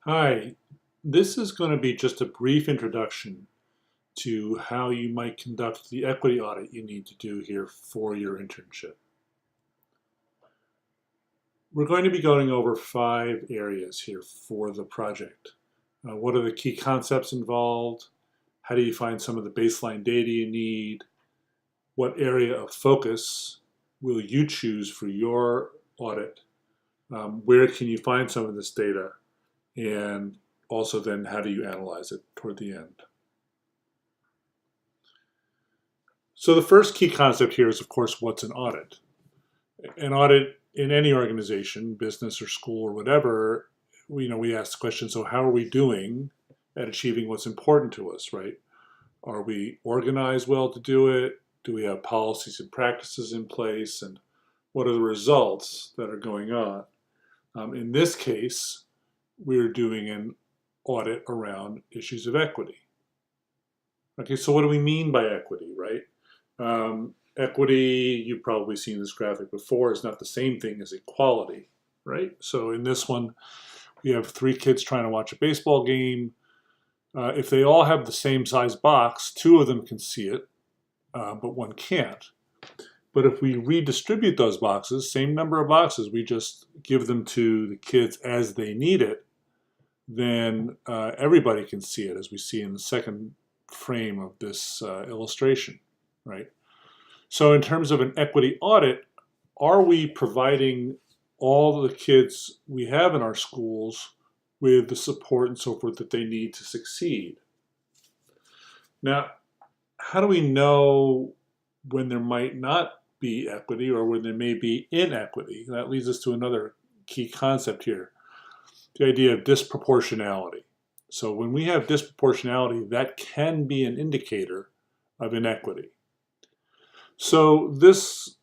Hi, this is going to be just a brief introduction to how you might conduct the equity audit you need to do here for your internship. We're going to be going over 5 areas here for the project. What are the key concepts involved? How do you find some of the baseline data you need? What area of focus will you choose for your audit? Where can you find some of this data? And also then how do you analyze it toward the end? So the first key concept here is, of course, what's an audit? An audit in any organization, business or school or whatever, we ask the question, so how are we doing at achieving what's important to us, right? Are we organized well to do it? Do we have policies and practices in place? And what are the results that are going on? In this case, we're doing an audit around issues of equity. Okay, so what do we mean by equity, right? Equity, you've probably seen this graphic before, is not the same thing as equality, right? So in this one, we have 3 kids trying to watch a baseball game. If they all have the same size box, 2 of them can see it, but 1 can't. But if we redistribute those boxes, same number of boxes, we just give them to the kids as they need it, then everybody can see it, as we see in the second frame of this illustration, right? So in terms of an equity audit, are we providing all the kids we have in our schools with the support and so forth that they need to succeed? Now, how do we know when there might not be equity or when there may be inequity? That leads us to another key concept here, the idea of disproportionality. So when we have disproportionality, that can be an indicator of inequity. So this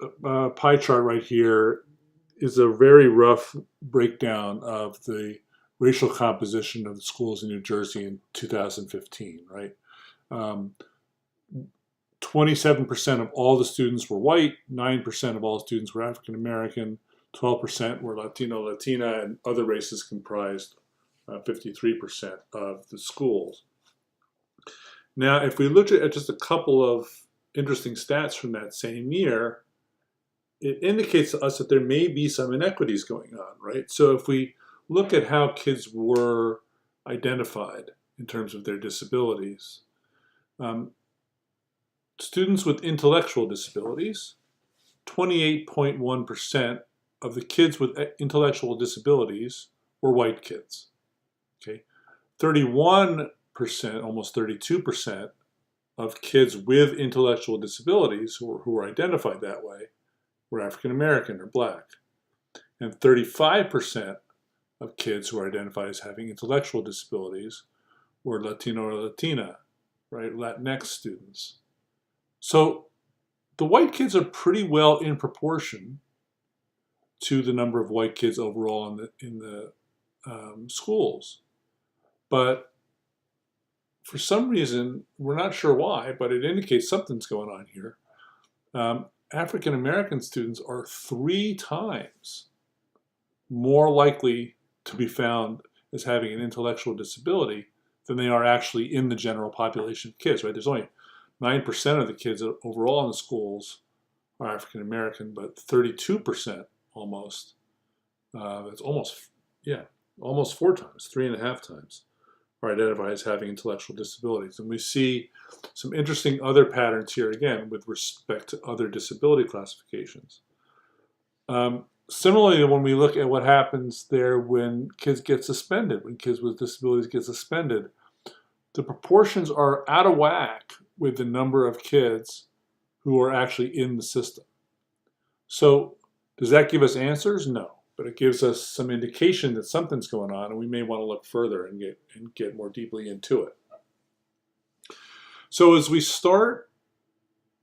pie chart right here is a very rough breakdown of the racial composition of the schools in New Jersey in 2015, right? 27% of all the students were white, 9% of all students were African American, 12% were Latino, Latina, and other races comprised 53% of the schools. Now, if we look at just a couple of interesting stats from that same year, it indicates to us that there may be some inequities going on, right? So if we look at how kids were identified in terms of their disabilities, students with intellectual disabilities, 28.1% of the kids with intellectual disabilities were white kids. Okay, 31%, almost 32% of kids with intellectual disabilities who were identified that way were African American or black. And 35% of kids who are identified as having intellectual disabilities were Latino or Latina, right? Latinx students. So the white kids are pretty well in proportion to the number of white kids overall in the schools. But for some reason, we're not sure why, but it indicates something's going on here. African American students are 3 times more likely to be found as having an intellectual disability than they are actually in the general population of kids, right? There's only 9% of the kids overall in the schools are African American, but 32% almost. That's almost 4 times, 3.5 times are identified as having intellectual disabilities. And we see some interesting other patterns here, again, with respect to other disability classifications. Similarly, when we look at what happens there when kids get suspended, when kids with disabilities get suspended, the proportions are out of whack with the number of kids who are actually in the system. So does that give us answers? No. But it gives us some indication that something's going on, and we may want to look further and get more deeply into it. So as we start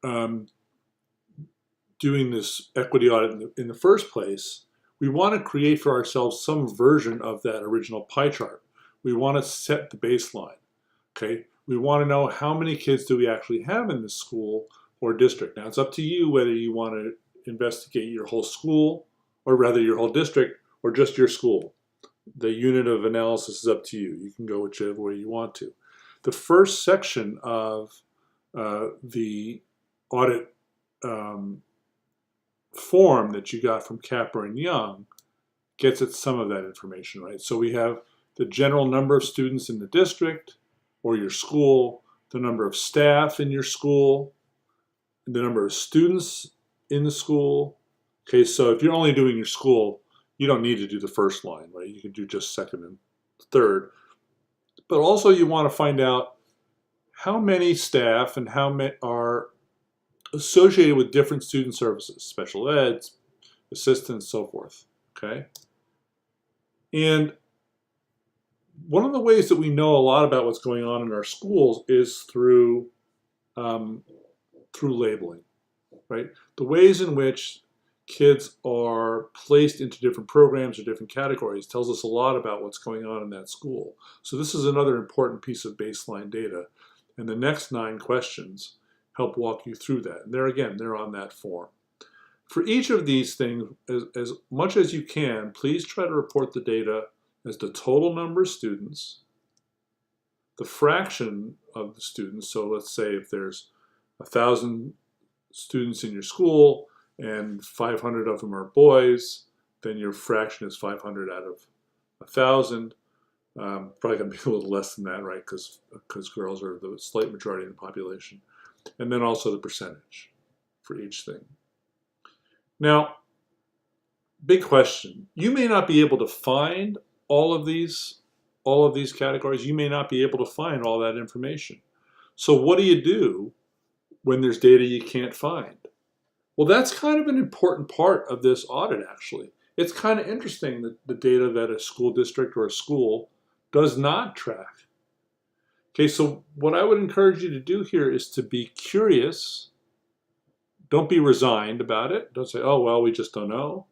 doing this equity audit in the first place, we want to create for ourselves some version of that original pie chart. We want to set the baseline. Okay, we want to know how many kids do we actually have in this school or district. Now it's up to you whether you want to investigate your whole school, or rather your whole district, or just your school. The unit of analysis is up to you. You can go whichever way you want to. The first section of the audit form that you got from Capper and Young gets at some of that information, right? So we have the general number of students in the district or your school, the number of staff in your school, the number of students in the school. Okay, so if you're only doing your school, you don't need to do the first line, right? You can do just second and third. But also you want to find out how many staff and how many are associated with different student services, special ed, assistants, so forth, okay? And one of the ways that we know a lot about what's going on in our schools is through labeling, right? The ways in which kids are placed into different programs or different categories tells us a lot about what's going on in that school. So this is another important piece of baseline data. And the next 9 questions help walk you through that. And there again, they're on that form. For each of these things, as much as you can, please try to report the data as the total number of students, the fraction of the students. So let's say if there's 1,000 students in your school and 500 of them are boys, then your fraction is 500 out of 1,000. Probably going to be a little less than that, right? Because girls are the slight majority of the population. And then also the percentage for each thing. Now, big question. You may not be able to find all of these categories. You may not be able to find all that information. So what do you do when there's data you can't find? Well, that's kind of an important part of this audit, actually. It's kind of interesting that the data that a school district or a school does not track. Okay, so what I would encourage you to do here is to be curious. Don't be resigned about it. Don't say, oh, well, we just don't know.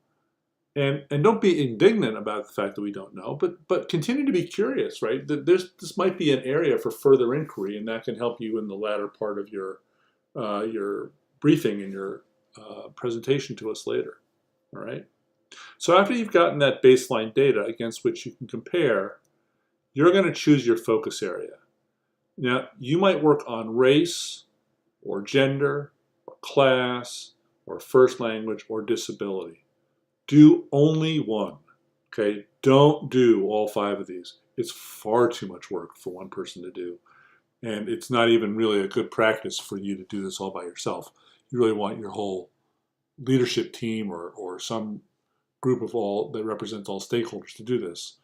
And don't be indignant about the fact that we don't know, but continue to be curious, right? This might be an area for further inquiry, and that can help you in the latter part of your briefing and your presentation to us later, all right? So after you've gotten that baseline data against which you can compare, you're going to choose your focus area. Now, you might work on race or gender or class or first language or disability. Do only one, okay? Don't do all 5 of these. It's far too much work for one person to do. And it's not even really a good practice for you to do this all by yourself. You really want your whole leadership team or some group of all that represents all stakeholders to do this.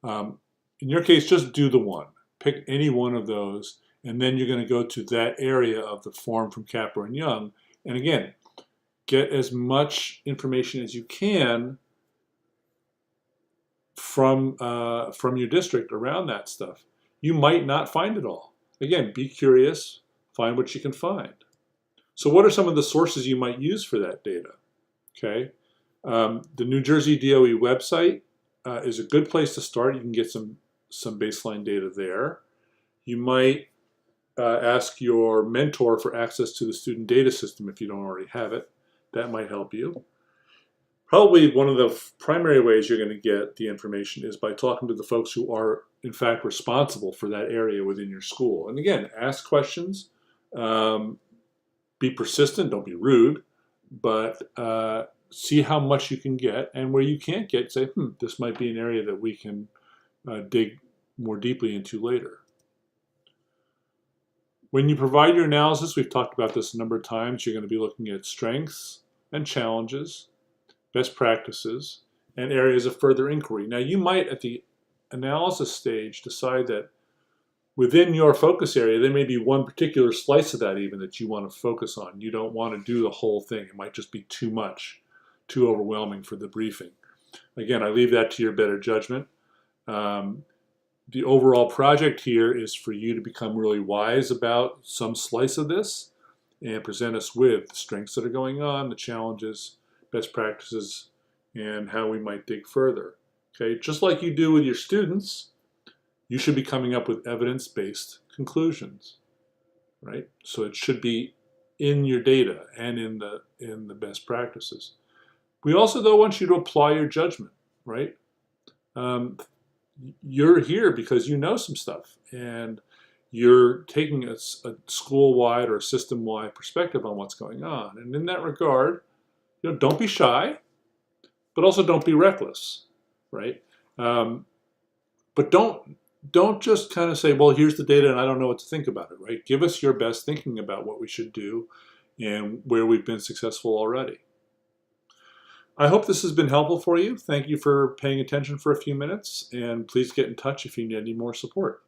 In your case, just do the one. Pick any one of those, and then you're going to go to that area of the form from Capper and Young. And again, get as much information as you can from your district around that stuff. You might not find it all. Again, be curious, find what you can find. So what are some of the sources you might use for that data? Okay, the New Jersey DOE website is a good place to start. You can get some baseline data there. You might ask your mentor for access to the student data system if you don't already have it. That might help you. Probably one of the primary ways you're going to get the information is by talking to the folks who are, in fact, responsible for that area within your school. And again, ask questions, be persistent, don't be rude, but see how much you can get, and where you can't get, say, this might be an area that we can dig more deeply into later. When you provide your analysis, we've talked about this a number of times, you're going to be looking at strengths and challenges, best practices, and areas of further inquiry. Now, you might, at the analysis stage, decide that within your focus area, there may be one particular slice of that even that you want to focus on. You don't want to do the whole thing. It might just be too much, too overwhelming for the briefing. Again, I leave that to your better judgment. The overall project here is for you to become really wise about some slice of this and present us with the strengths that are going on, the challenges, best practices, and how we might dig further. Okay, just like you do with your students, you should be coming up with evidence-based conclusions, right? So it should be in your data and in the best practices. We also, though, want you to apply your judgment, right? you're here because you know some stuff, and you're taking a school-wide or a system-wide perspective on what's going on. And in that regard, don't be shy, but also don't be reckless, right? But don't just kind of say, well, here's the data and I don't know what to think about it, right? Give us your best thinking about what we should do and where we've been successful already. I hope this has been helpful for you. Thank you for paying attention for a few minutes, and please get in touch if you need any more support.